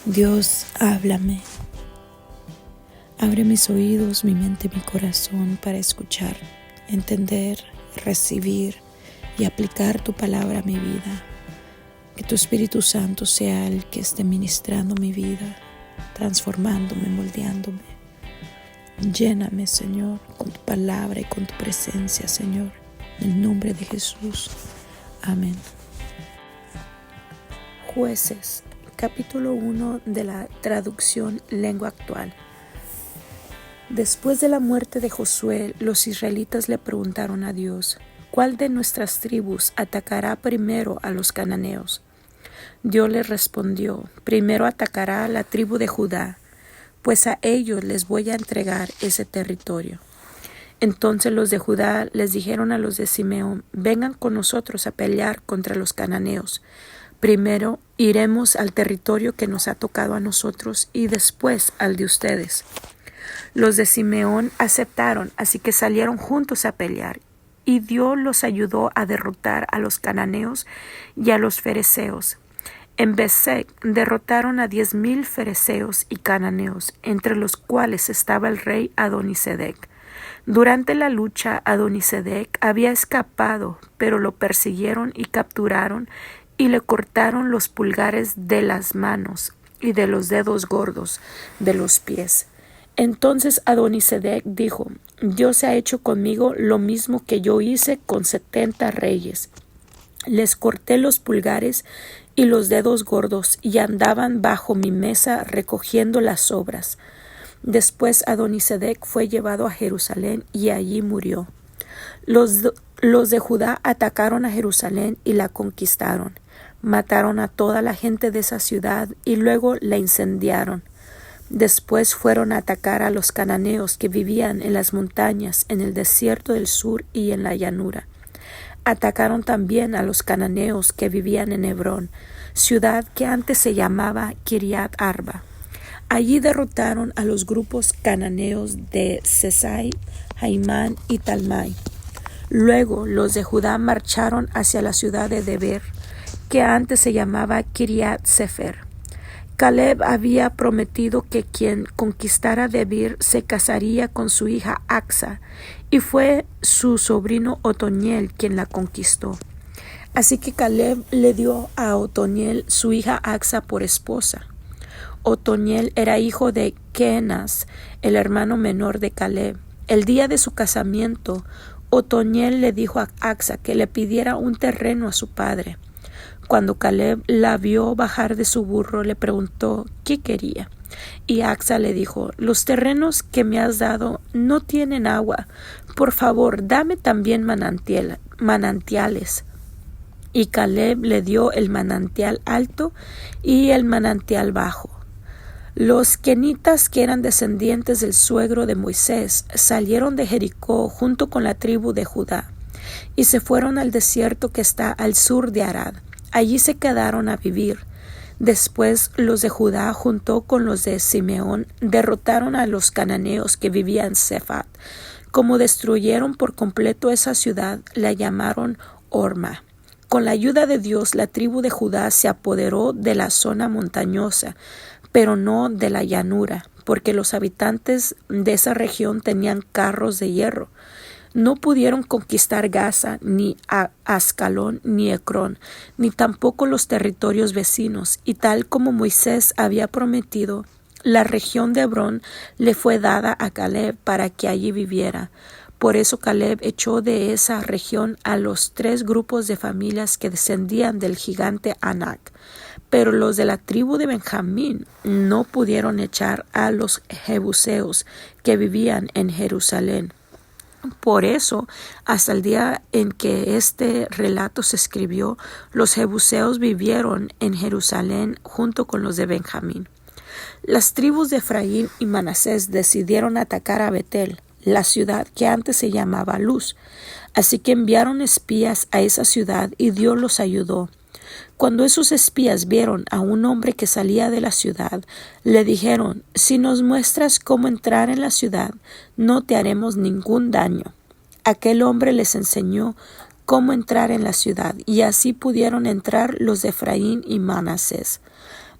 Dios, háblame. Abre mis oídos, mi mente y mi corazón para escuchar, entender, recibir y aplicar tu palabra a mi vida. Que tu Espíritu Santo sea el que esté ministrando mi vida, transformándome, moldeándome. Lléname, Señor, con tu palabra y con tu presencia, Señor. En el nombre de Jesús. Amén. Jueces, capítulo 1 de la traducción Lengua Actual. Después de la muerte de Josué, los israelitas le preguntaron a Dios: ¿cuál de nuestras tribus atacará primero a los cananeos? Dios les respondió: primero atacará a la tribu de Judá, pues a ellos les voy a entregar ese territorio. Entonces los de Judá les dijeron a los de Simeón: vengan con nosotros a pelear contra los cananeos. Primero iremos al territorio que nos ha tocado a nosotros y después al de ustedes. Los de Simeón aceptaron, así que salieron juntos a pelear, y Dios los ayudó a derrotar a los cananeos y a los fereceos. En Bezec derrotaron a 10,000 fereceos y cananeos, entre los cuales estaba el rey Adonisedec. Durante la lucha, Adonisedec había escapado, pero lo persiguieron y capturaron y le cortaron los pulgares de las manos y de los dedos gordos de los pies. Entonces Adonisedec dijo: Dios ha hecho conmigo lo mismo que yo hice con 70 reyes. Les corté los pulgares y los dedos gordos y andaban bajo mi mesa recogiendo las sobras. Después Adonisedec fue llevado a Jerusalén y allí murió. Los de Judá atacaron a Jerusalén y la conquistaron. Mataron a toda la gente de esa ciudad y luego la incendiaron. Después fueron a atacar a los cananeos que vivían en las montañas, en el desierto del sur y en la llanura. Atacaron también a los cananeos que vivían en Hebrón, ciudad que antes se llamaba Kiriat Arba. Allí derrotaron a los grupos cananeos de Sesai, Jaimán y Talmai. Luego los de Judá marcharon hacia la ciudad de Deber, que antes se llamaba Kiriat Sefer. Caleb había prometido que quien conquistara Debir se casaría con su hija Axa, y fue su sobrino Otoniel quien la conquistó. Así que Caleb le dio a Otoniel su hija Axa por esposa. Otoniel era hijo de Kenas, el hermano menor de Caleb. El día de su casamiento, Otoniel le dijo a Axa que le pidiera un terreno a su padre. Cuando Caleb la vio bajar de su burro, le preguntó qué quería. Y Axa le dijo: los terrenos que me has dado no tienen agua. Por favor, dame también manantiales. Y Caleb le dio el manantial alto y el manantial bajo. Los kenitas, que eran descendientes del suegro de Moisés, salieron de Jericó junto con la tribu de Judá y se fueron al desierto que está al sur de Arad. Allí se quedaron a vivir. Después los de Judá, junto con los de Simeón, derrotaron a los cananeos que vivían en Sefat. Como destruyeron por completo esa ciudad, la llamaron Horma. Con la ayuda de Dios, la tribu de Judá se apoderó de la zona montañosa, pero no de la llanura, porque los habitantes de esa región tenían carros de hierro. No pudieron conquistar Gaza, ni Ascalón, ni Ecrón, ni tampoco los territorios vecinos, y tal como Moisés había prometido, la región de Hebrón le fue dada a Caleb para que allí viviera. Por eso Caleb echó de esa región a los 3 grupos de familias que descendían del gigante Anac. Pero los de la tribu de Benjamín no pudieron echar a los jebuseos que vivían en Jerusalén. Por eso, hasta el día en que este relato se escribió, los jebuseos vivieron en Jerusalén junto con los de Benjamín. Las tribus de Efraín y Manasés decidieron atacar a Betel, la ciudad que antes se llamaba Luz. Así que enviaron espías a esa ciudad y Dios los ayudó. Cuando esos espías vieron a un hombre que salía de la ciudad, le dijeron: si nos muestras cómo entrar en la ciudad, no te haremos ningún daño. Aquel hombre les enseñó cómo entrar en la ciudad, y así pudieron entrar los de Efraín y Manasés.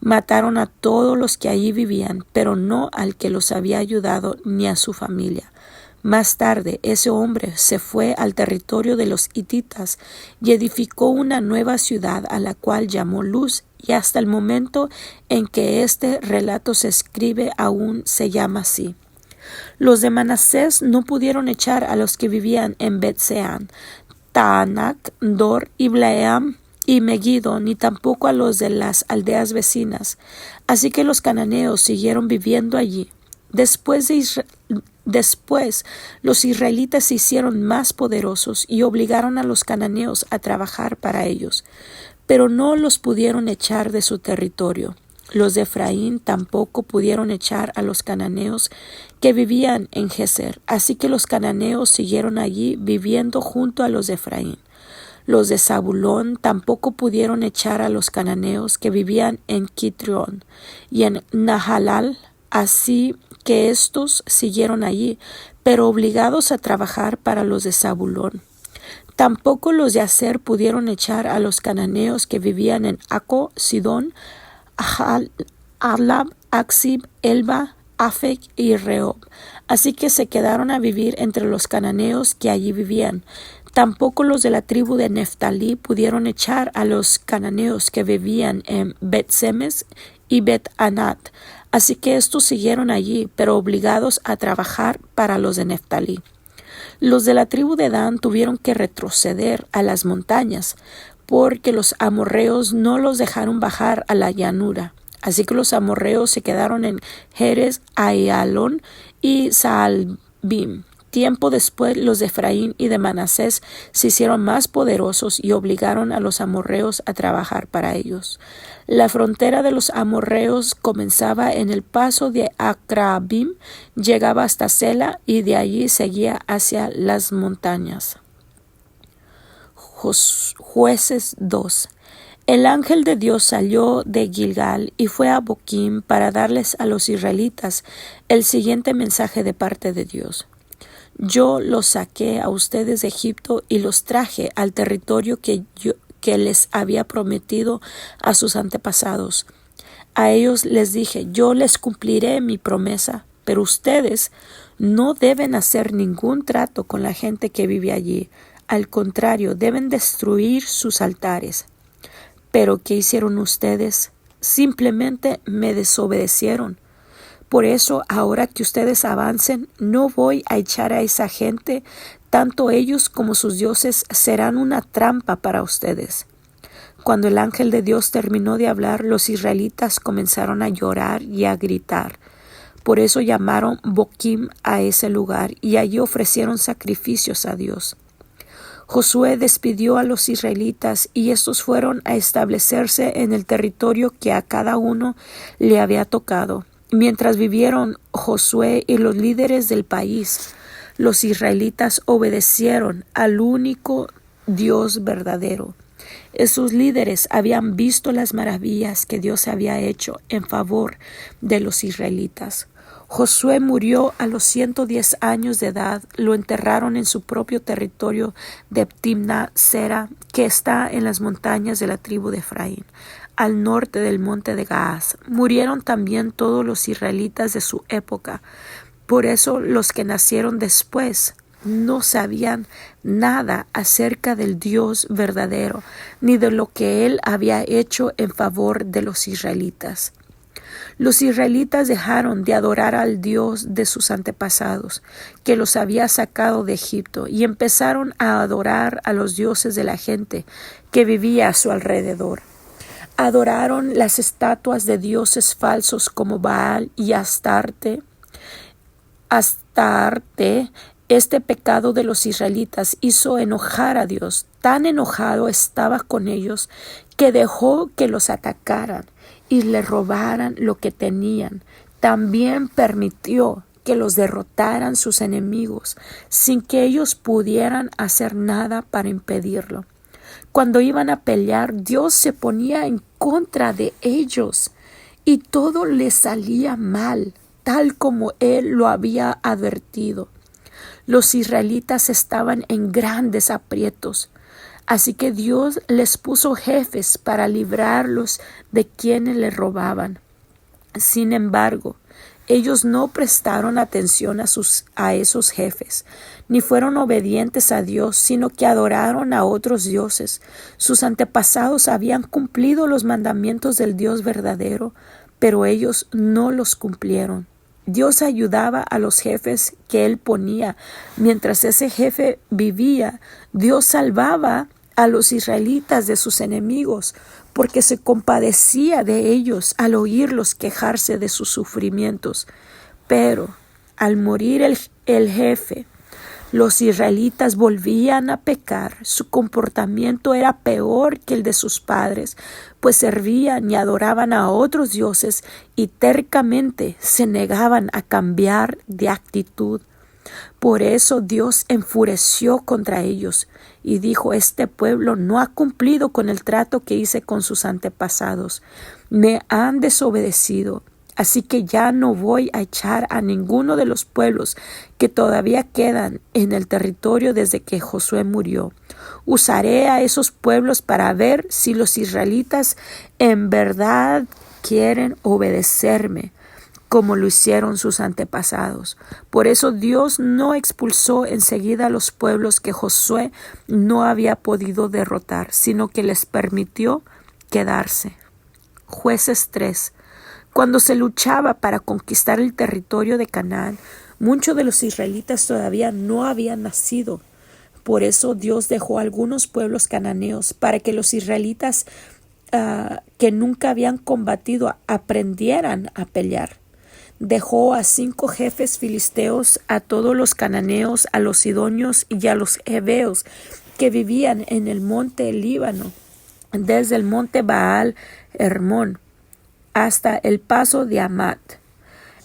Mataron a todos los que allí vivían, pero no al que los había ayudado ni a su familia. Más tarde, ese hombre se fue al territorio de los hititas y edificó una nueva ciudad a la cual llamó Luz, y hasta el momento en que este relato se escribe aún se llama así. Los de Manasés no pudieron echar a los que vivían en Bet-Sean, Taanac, Dor, Ibleam y Megiddo, ni tampoco a los de las aldeas vecinas. Así que los cananeos siguieron viviendo allí. Después, los israelitas se hicieron más poderosos y obligaron a los cananeos a trabajar para ellos, pero no los pudieron echar de su territorio. Los de Efraín tampoco pudieron echar a los cananeos que vivían en Geser, así que los cananeos siguieron allí viviendo junto a los de Efraín. Los de Zabulón tampoco pudieron echar a los cananeos que vivían en Kitrión y en Nahalal, así que éstos siguieron allí, pero obligados a trabajar para los de Zabulón. Tampoco los de Aser pudieron echar a los cananeos que vivían en Aco, Sidón, Arlab, Aksib, Elba, Afec y Rehob. Así que se quedaron a vivir entre los cananeos que allí vivían. Tampoco los de la tribu de Neftalí pudieron echar a los cananeos que vivían en Bet-Semes y Bet-Anat. Así que estos siguieron allí, pero obligados a trabajar para los de Neftalí. Los de la tribu de Dan tuvieron que retroceder a las montañas, porque los amorreos no los dejaron bajar a la llanura. Así que los amorreos se quedaron en Jerez, Aialón y Saalbim. Tiempo después, los de Efraín y de Manasés se hicieron más poderosos y obligaron a los amorreos a trabajar para ellos. La frontera de los amorreos comenzaba en el paso de Acrabim, llegaba hasta Sela y de allí seguía hacia las montañas. Jueces 2. El ángel de Dios salió de Gilgal y fue a Boquim para darles a los israelitas el siguiente mensaje de parte de Dios. Yo los saqué a ustedes de Egipto y los traje al territorio que les había prometido a sus antepasados. A ellos les dije, yo les cumpliré mi promesa, pero ustedes no deben hacer ningún trato con la gente que vive allí. Al contrario, deben destruir sus altares. ¿Pero qué hicieron ustedes? Simplemente me desobedecieron. Por eso, ahora que ustedes avancen, no voy a echar a esa gente. Tanto ellos como sus dioses serán una trampa para ustedes. Cuando el ángel de Dios terminó de hablar, los israelitas comenzaron a llorar y a gritar. Por eso llamaron Boquim a ese lugar y allí ofrecieron sacrificios a Dios. Josué despidió a los israelitas y estos fueron a establecerse en el territorio que a cada uno le había tocado. Mientras vivieron Josué y los líderes del país, los israelitas obedecieron al único Dios verdadero. Esos líderes habían visto las maravillas que Dios había hecho en favor de los israelitas. Josué murió a los 110 años de edad. Lo enterraron en su propio territorio de Timnat-Sera, que está en las montañas de la tribu de Efraín, al norte del monte de Gaaz. Murieron también todos los israelitas de su época. Por eso los que nacieron después no sabían nada acerca del Dios verdadero, ni de lo que Él había hecho en favor de los israelitas. Los israelitas dejaron de adorar al Dios de sus antepasados, que los había sacado de Egipto, y empezaron a adorar a los dioses de la gente que vivía a su alrededor. Adoraron las estatuas de dioses falsos como Baal y Astarte. Este pecado de los israelitas hizo enojar a Dios. Tan enojado estaba con ellos que dejó que los atacaran y le robaran lo que tenían. También permitió que los derrotaran sus enemigos sin que ellos pudieran hacer nada para impedirlo. Cuando iban a pelear, Dios se ponía en contra de ellos y todo les salía mal, tal como Él lo había advertido. Los israelitas estaban en grandes aprietos. Así que Dios les puso jefes para librarlos de quienes les robaban. Sin embargo, ellos no prestaron atención a esos jefes, ni fueron obedientes a Dios, sino que adoraron a otros dioses. Sus antepasados habían cumplido los mandamientos del Dios verdadero, pero ellos no los cumplieron. Dios ayudaba a los jefes que Él ponía. Mientras ese jefe vivía, Dios salvaba a los israelitas de sus enemigos, porque se compadecía de ellos al oírlos quejarse de sus sufrimientos. Pero al morir el jefe, los israelitas volvían a pecar. Su comportamiento era peor que el de sus padres, pues servían y adoraban a otros dioses y tercamente se negaban a cambiar de actitud. Por eso Dios enfureció contra ellos y dijo: este pueblo no ha cumplido con el trato que hice con sus antepasados. Me han desobedecido. Así que ya no voy a echar a ninguno de los pueblos que todavía quedan en el territorio desde que Josué murió. Usaré a esos pueblos para ver si los israelitas en verdad quieren obedecerme, como lo hicieron sus antepasados. Por eso Dios no expulsó enseguida a los pueblos que Josué no había podido derrotar, sino que les permitió quedarse. Jueces 3. Cuando se luchaba para conquistar el territorio de Canaán, muchos de los israelitas todavía no habían nacido. Por eso Dios dejó algunos pueblos cananeos para que los israelitas que nunca habían combatido aprendieran a pelear. Dejó a 5 jefes filisteos, a todos los cananeos, a los sidonios y a los heveos que vivían en el monte Líbano, desde el monte Baal Hermón hasta el paso de Amat.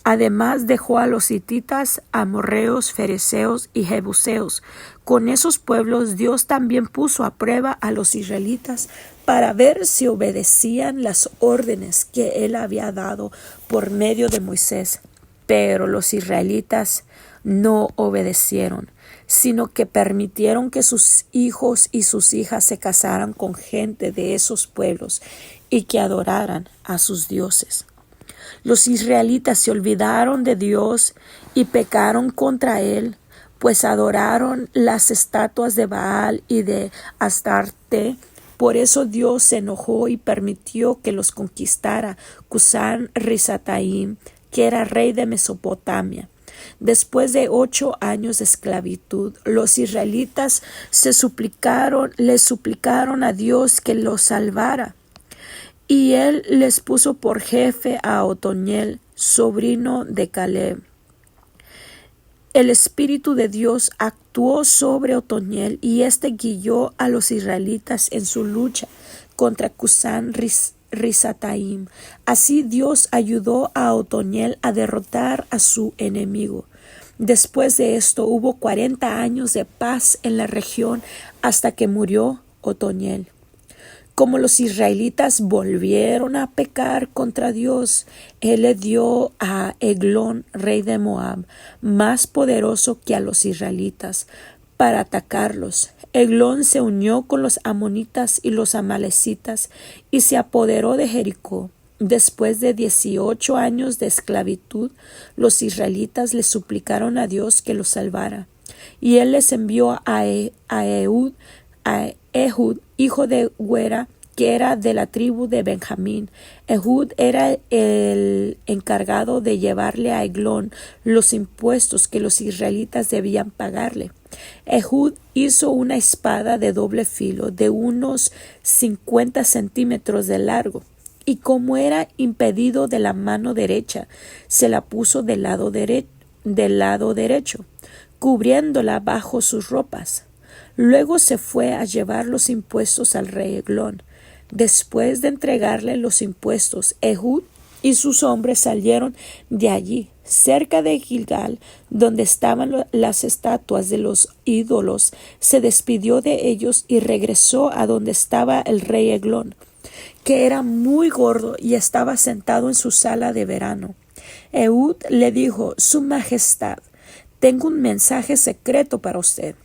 Además dejó a los hititas, amorreos, fereceos y jebuseos. Con esos pueblos Dios también puso a prueba a los israelitas para ver si obedecían las órdenes que Él había dado por medio de Moisés. Pero los israelitas no obedecieron, sino que permitieron que sus hijos y sus hijas se casaran con gente de esos pueblos y que adoraran a sus dioses. Los israelitas se olvidaron de Dios y pecaron contra Él, pues adoraron las estatuas de Baal y de Astarte. Por eso Dios se enojó y permitió que los conquistara Cusán Risataim, que era rey de Mesopotamia. Después de 8 años de esclavitud, los israelitas le suplicaron a Dios que los salvara. Y Él les puso por jefe a Otoniel, sobrino de Caleb. El Espíritu de Dios actuó sobre Otoniel y éste guió a los israelitas en su lucha contra Cusán Risataim. Así Dios ayudó a Otoniel a derrotar a su enemigo. Después de esto hubo 40 años de paz en la región hasta que murió Otoniel. Como los israelitas volvieron a pecar contra Dios, Él le dio a Eglón, rey de Moab, más poderoso que a los israelitas, para atacarlos. Eglón se unió con los amonitas y los amalecitas y se apoderó de Jericó. Después de 18 años de esclavitud, los israelitas le suplicaron a Dios que los salvara. Y Él les envió a Ehud, hijo de Huera, que era de la tribu de Benjamín. Ehud era el encargado de llevarle a Eglón los impuestos que los israelitas debían pagarle. Ehud hizo una espada de doble filo de unos 50 centímetros de largo, y como era impedido de la mano derecha, se la puso del lado derecho, cubriéndola bajo sus ropas. Luego se fue a llevar los impuestos al rey Eglón. Después de entregarle los impuestos, Ehud y sus hombres salieron de allí, cerca de Gilgal, donde estaban las estatuas de los ídolos. Se despidió de ellos y regresó a donde estaba el rey Eglón, que era muy gordo y estaba sentado en su sala de verano. Ehud le dijo: Su Majestad, tengo un mensaje secreto para usted.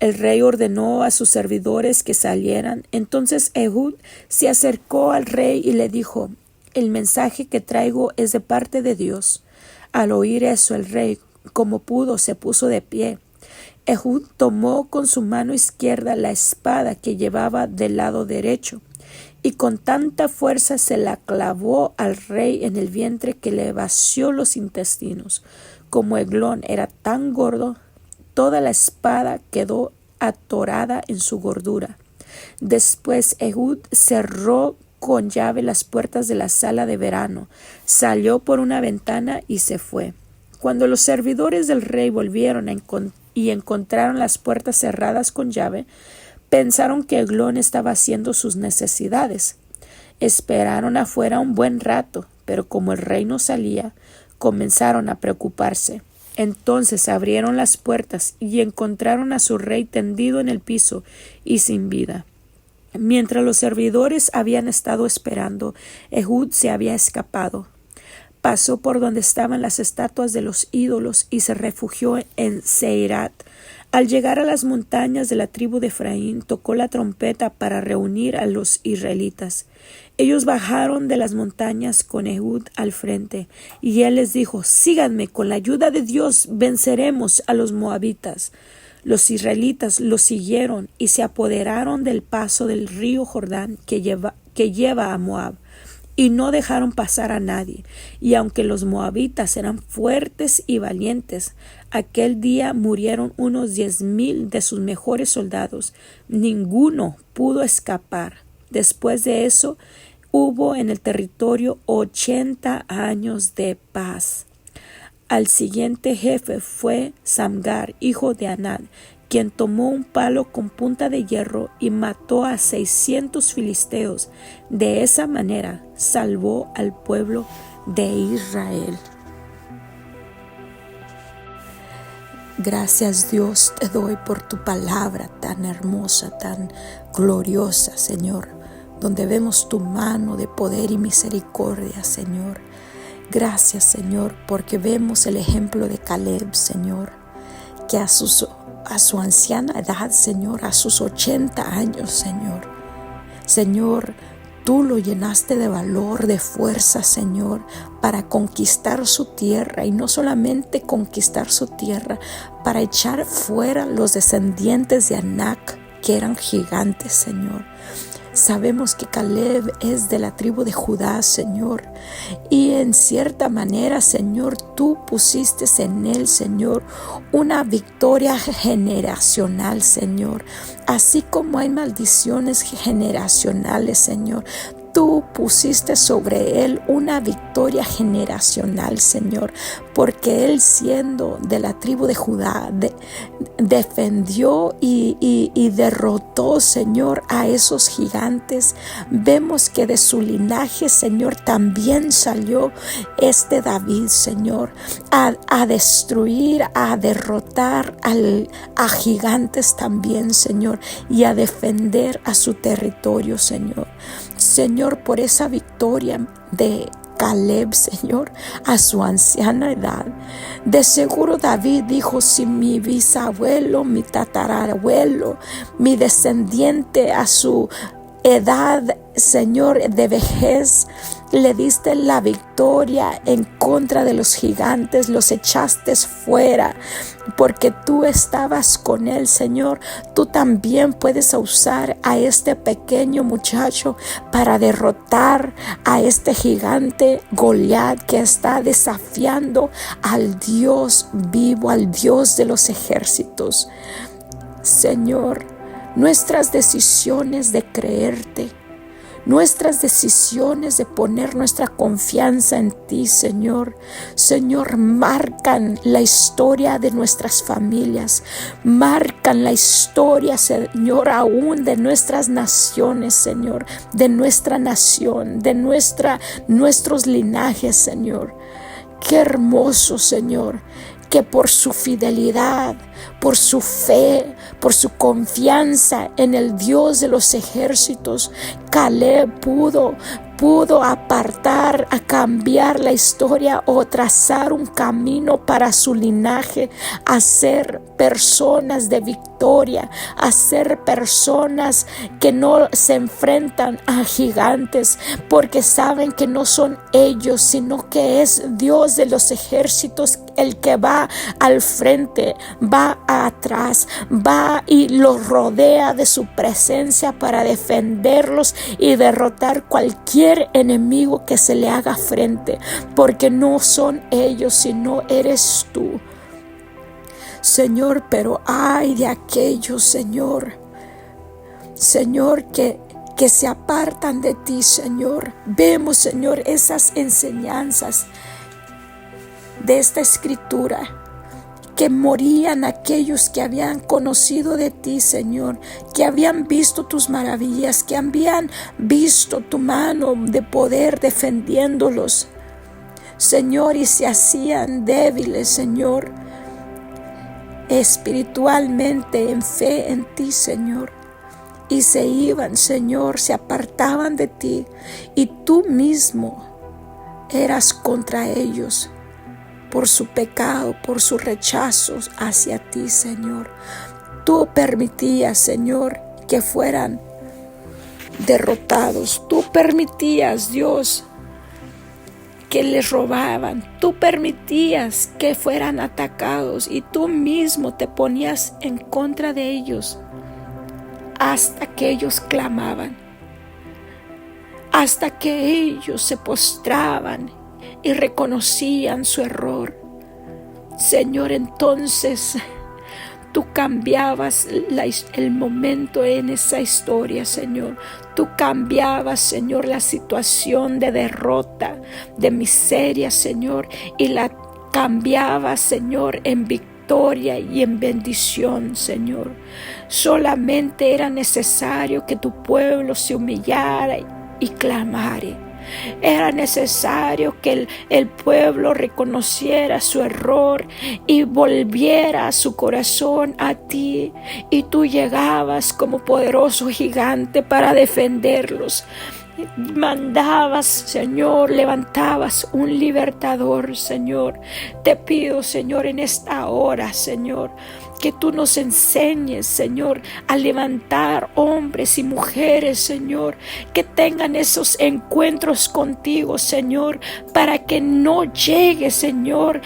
El rey ordenó a sus servidores que salieran. Entonces Ehud se acercó al rey y le dijo: el mensaje que traigo es de parte de Dios. Al oír eso, el rey, como pudo, se puso de pie. Ehud tomó con su mano izquierda la espada que llevaba del lado derecho, y con tanta fuerza se la clavó al rey en el vientre que le vació los intestinos. Como Eglón era tan gordo, toda la espada quedó atorada en su gordura. Después Ehud cerró con llave las puertas de la sala de verano, salió por una ventana y se fue. Cuando los servidores del rey volvieron y encontraron las puertas cerradas con llave, pensaron que Eglón estaba haciendo sus necesidades. Esperaron afuera un buen rato, pero como el rey no salía, comenzaron a preocuparse. Entonces abrieron las puertas y encontraron a su rey tendido en el piso y sin vida. Mientras los servidores habían estado esperando, Ehud se había escapado. Pasó por donde estaban las estatuas de los ídolos y se refugió en Seirat. Al llegar a las montañas de la tribu de Efraín, tocó la trompeta para reunir a los israelitas. Ellos bajaron de las montañas con Ehud al frente, y él les dijo: síganme, con la ayuda de Dios venceremos a los moabitas. Los israelitas los siguieron y se apoderaron del paso del río Jordán que lleva a Moab, y no dejaron pasar a nadie. Y aunque los moabitas eran fuertes y valientes, aquel día murieron unos 10,000 de sus mejores soldados. Ninguno pudo escapar. Después de eso, hubo en el territorio 80 años de paz. Al siguiente jefe fue Samgar, hijo de Anad, quien tomó un palo con punta de hierro y mató a 600 filisteos. De esa manera salvó al pueblo de Israel. Gracias, Dios, te doy por tu palabra tan hermosa, tan gloriosa, Señor, donde vemos tu mano de poder y misericordia, Señor. Gracias, Señor, porque vemos el ejemplo de Caleb, Señor, que a su anciana edad, Señor, a sus 80 años, Señor, tú lo llenaste de valor, de fuerza, Señor, para conquistar su tierra, y no solamente conquistar su tierra, para echar fuera los descendientes de Anac, que eran gigantes, Señor. Sabemos que Caleb es de la tribu de Judá, Señor, y en cierta manera, Señor, tú pusiste en él, Señor, una victoria generacional, Señor. Así como hay maldiciones generacionales, Señor, tú pusiste sobre él una victoria generacional, Señor, porque él, siendo de la tribu de Judá, defendió y derrotó, Señor, a esos gigantes. Vemos que de su linaje, Señor, también salió David, Señor, a destruir, a derrotar a gigantes también, Señor, y a defender a su territorio, Señor. Señor, por esa victoria de Caleb, Señor, a su anciana edad. De seguro David dijo: si mi bisabuelo, mi tatarabuelo, mi descendiente a su edad, Señor, de vejez, le diste la victoria en contra de los gigantes, los echaste fuera, porque tú estabas con él, Señor. Tú también puedes usar a este pequeño muchacho para derrotar a este gigante Goliat, que está desafiando al Dios vivo, al Dios de los ejércitos. Señor, nuestras decisiones de creerte, nuestras decisiones de poner nuestra confianza en ti, Señor, marcan la historia de nuestras familias, marcan la historia, Señor, aún de nuestras naciones, Señor, de nuestra nación, de nuestros linajes, Señor. Qué hermoso, Señor, que por su fidelidad, por su fe, por su confianza en el Dios de los ejércitos, Caleb pudo apartar, a cambiar la historia o trazar un camino para su linaje, a ser personas de victoria victoria, a ser personas que no se enfrentan a gigantes, porque saben que no son ellos, sino que es Dios de los ejércitos el que va al frente, va atrás, va y los rodea de su presencia para defenderlos y derrotar cualquier enemigo que se le haga frente, porque no son ellos, sino eres tú, Señor. Pero ay de aquellos, Señor, que se apartan de ti, Señor. Vemos, Señor, esas enseñanzas de esta escritura, que morían aquellos que habían conocido de ti, Señor, que habían visto tus maravillas, que habían visto tu mano de poder defendiéndolos, Señor, y se hacían débiles, Señor, espiritualmente, en fe en ti, Señor, y se iban, Señor, se apartaban de ti, y tú mismo eras contra ellos por su pecado, por su rechazo hacia ti, Señor. Tú permitías, Señor, que fueran derrotados. Tú permitías, Dios, que les robaban. Tú permitías que fueran atacados y tú mismo te ponías en contra de ellos hasta que ellos clamaban, hasta que ellos se postraban y reconocían su error. Señor, entonces tú cambiabas el momento en esa historia, Señor. Tú cambiabas, Señor, la situación de derrota, de miseria, Señor, y la cambiabas, Señor, en victoria y en bendición, Señor. Solamente era necesario que tu pueblo se humillara y clamara. Era necesario que el pueblo reconociera su error y volviera su corazón a ti, y tú llegabas como poderoso gigante para defenderlos. Mandabas, Señor, levantabas un libertador, Señor. Te pido, Señor, en esta hora, Señor, que tú nos enseñes, Señor, a levantar hombres y mujeres, Señor, que tengan esos encuentros contigo, Señor, para que no llegue, Señor,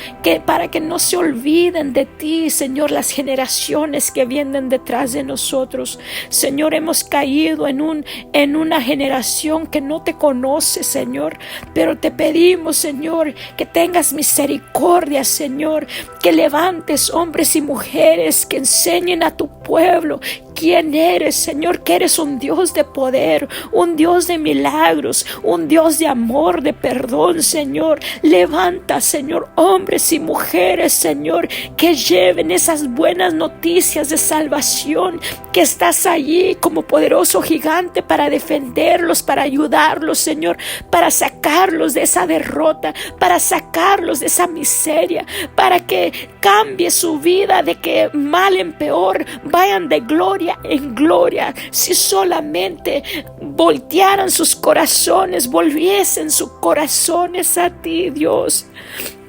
para que no se olviden de ti, Señor, las generaciones que vienen detrás de nosotros. Señor, hemos caído en una generación que no te conoce, Señor, pero te pedimos, Señor, que tengas misericordia, Señor, que levantes hombres y mujeres que enseñen a tu pueblo quién eres, Señor, que eres un Dios de poder, un Dios de milagros, un Dios de amor, de perdón, Señor. Levanta, Señor, hombres y mujeres, Señor, que lleven esas buenas noticias de salvación, que estás allí como poderoso gigante para defenderlos, para ayudarlos, Señor, para sacarlos de esa derrota, para sacarlos de esa miseria, para que cambie su vida de que mal en peor, vayan de gloria en gloria. Si solamente voltearan sus corazones, volviesen sus corazones a ti, Dios.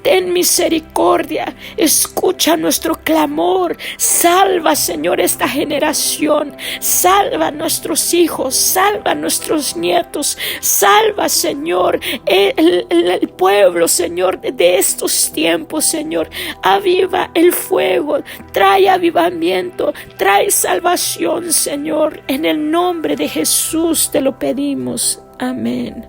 Ten misericordia, escucha nuestro clamor, salva, Señor, esta generación, salva a nuestros hijos, salva a nuestros nietos, salva, Señor, el pueblo, Señor, de estos tiempos, Señor. Aviva el fuego, trae avivamiento, trae salvación, Señor. En el nombre de Jesús te lo pedimos. Amén.